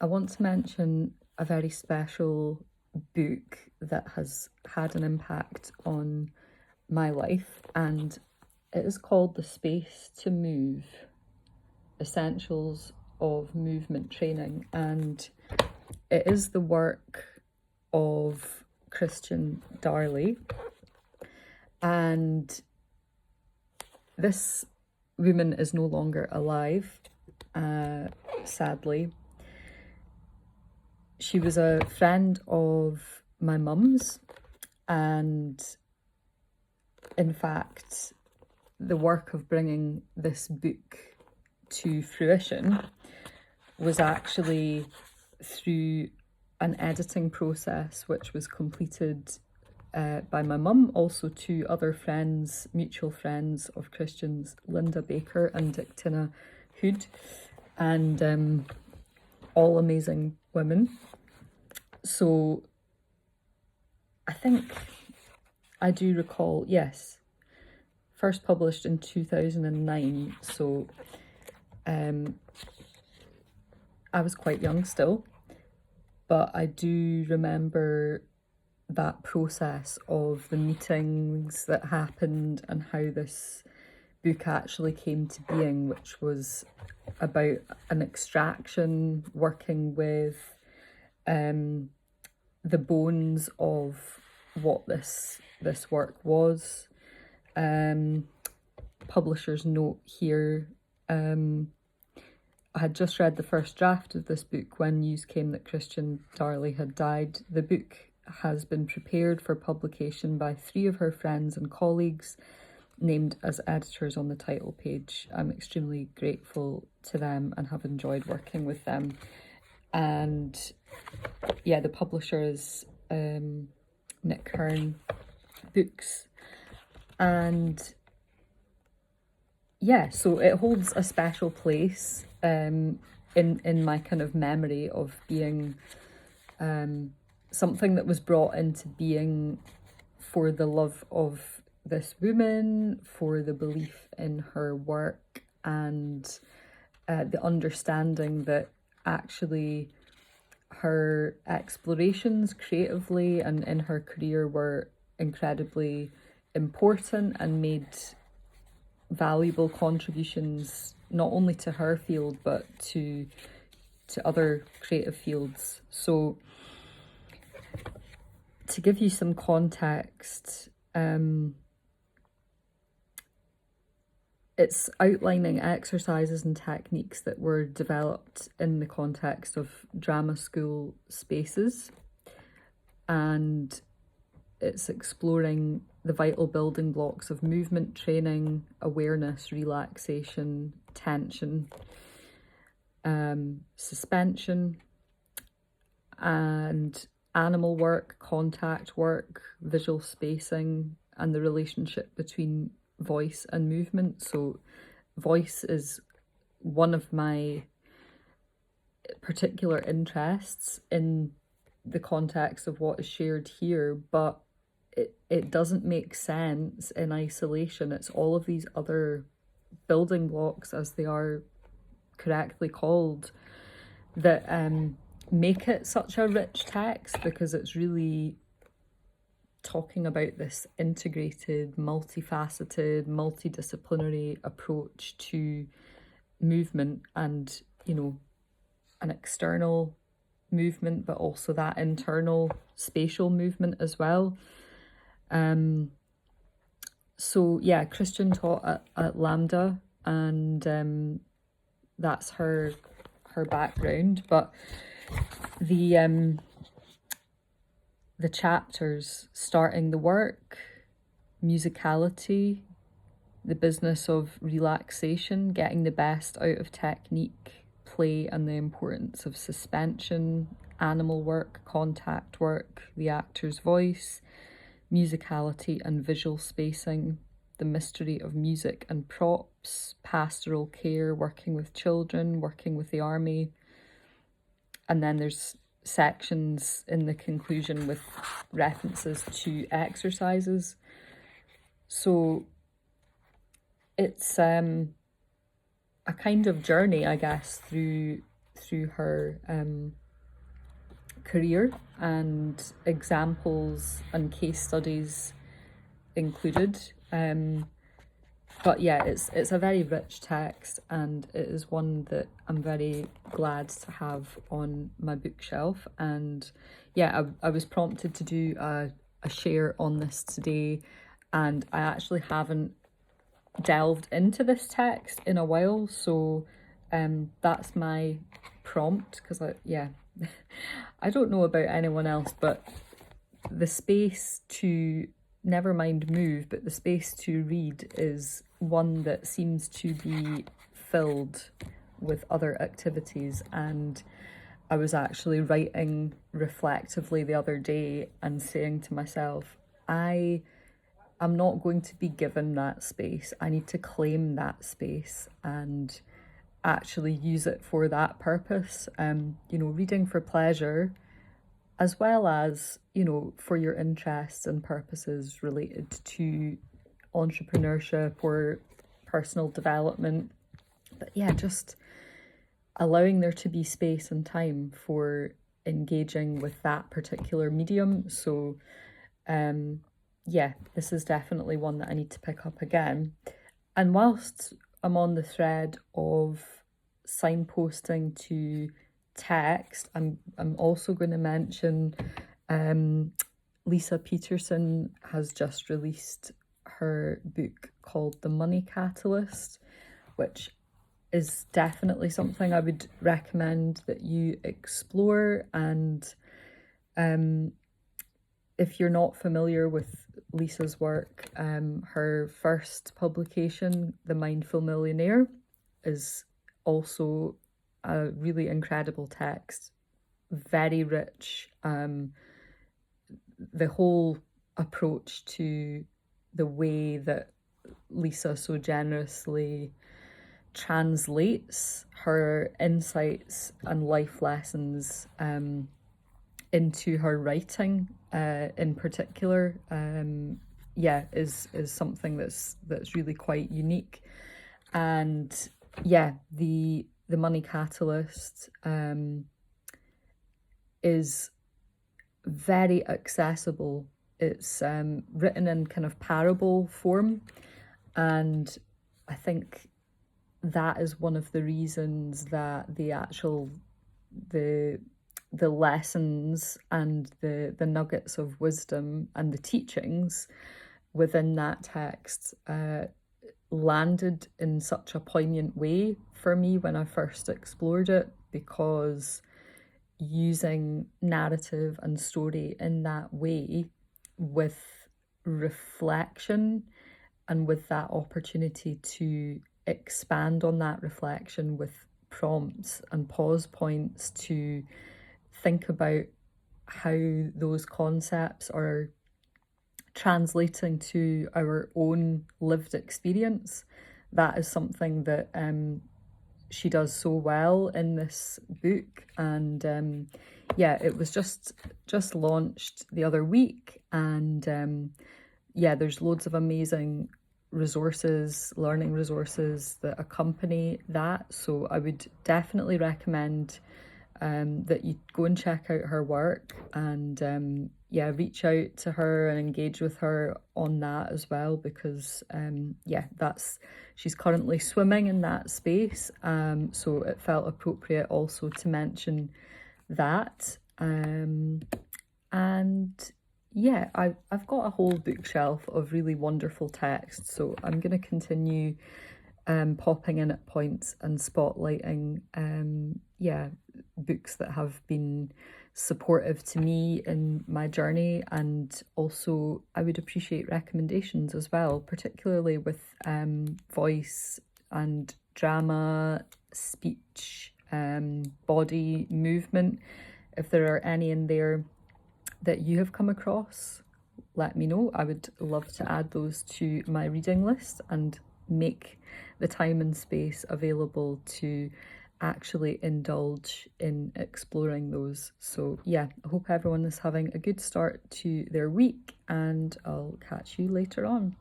I want to mention a very special book that has had an impact on my life, and it is called The Space to Move: Essentials of Movement Training, and it is the work of Christian Darley. And this woman is no longer alive, sadly. She was a friend of my mum's, and in fact, the work of bringing this book to fruition was actually through an editing process which was completed by my mum, also two other friends, mutual friends of Christian's, Linda Baker and Dictina Hood, and all amazing women. So I think I do recall, yes, first published in 2009, so I was quite young still, but I do remember that process of the meetings that happened and how this book actually came to being, which was about an extraction, working with the bones of what this work was. Publisher's note here. I had just read the first draft of this book when news came that Christian Darley had died. The book has been prepared for publication by 3 of her friends and colleagues, named as editors on the title page. I'm extremely grateful to them and have enjoyed working with them. And yeah, the publisher is Nick Hearn Books. And yeah, so it holds a special place in my kind of memory of being something that was brought into being for the love of this woman, for the belief in her work, and the understanding that actually her explorations creatively and in her career were incredibly important and made valuable contributions not only to her field but to other creative fields. So to give you some context, it's outlining exercises and techniques that were developed in the context of drama school spaces, and it's exploring the vital building blocks of movement training, awareness, relaxation, tension, suspension, and animal work, contact work, visual spacing, and the relationship between voice and movement. So voice is one of my particular interests in the context of what is shared here, but it doesn't make sense in isolation. It's all of these other building blocks, as they are correctly called, that make it such a rich text, because it's really talking about this integrated, multifaceted, multidisciplinary approach to movement, and, you know, an external movement, but also that internal spatial movement as well. So yeah, Christian taught at Lambda, and that's her background, but the chapters starting the work, musicality, the business of relaxation, getting the best out of technique, play, and the importance of suspension, animal work, contact work, the actor's voice, musicality and visual spacing, the mystery of music and props, pastoral care, working with children, working with the army. And then there's sections in the conclusion with references to exercises. So it's a kind of journey, I guess, through through her career, and examples and case studies included. But yeah, it's a very rich text, and it is one that I'm very glad to have on my bookshelf. And yeah, I was prompted to do a share on this today, and I actually haven't delved into this text in a while, so that's my prompt, because I don't know about anyone else, but the space to, never mind move, but the space to read is one that seems to be filled with other activities. And I was actually writing reflectively the other day and saying to myself, I'm not going to be given that space. I need to claim that space and actually use it for that purpose. Reading for pleasure, as well as, for your interests and purposes related to entrepreneurship or personal development. But yeah, just allowing there to be space and time for engaging with that particular medium. So this is definitely one that I need to pick up again. And whilst I'm on the thread of signposting to text, I'm also going to mention Leisa Peterson has just released her book called The Money Catalyst, which is definitely something I would recommend that you explore. And if you're not familiar with Leisa's work, her first publication, The Mindful Millionaire, is also a really incredible text, very rich. The whole approach to the way that Leisa so generously translates her insights and life lessons into her writing in particular, is something that's really quite unique. And yeah, the Money Catalyst is very accessible. It's written in kind of parable form, and I think that is one of the reasons that the lessons and the nuggets of wisdom and the teachings within that text landed in such a poignant way for me when I first explored it, because using narrative and story in that way, with reflection and with that opportunity to expand on that reflection with prompts and pause points to think about how those concepts are translating to our own lived experience. That is something that she does so well in this book. And it was just launched the other week, and there's loads of amazing resources, learning resources that accompany that. So I would definitely recommend that you go and check out her work, and reach out to her and engage with her on that as well, because she's currently swimming in that space, so it felt appropriate also to mention that. I've got a whole bookshelf of really wonderful texts, so I'm going to continue popping in at points and spotlighting books that have been supportive to me in my journey. And also I would appreciate recommendations as well, particularly with voice and drama, speech, body movement. If there are any in there that you have come across, let me know. I would love to add those to my reading list and make the time and space available to actually indulge in exploring those. So yeah, I hope everyone is having a good start to their week, and I'll catch you later on.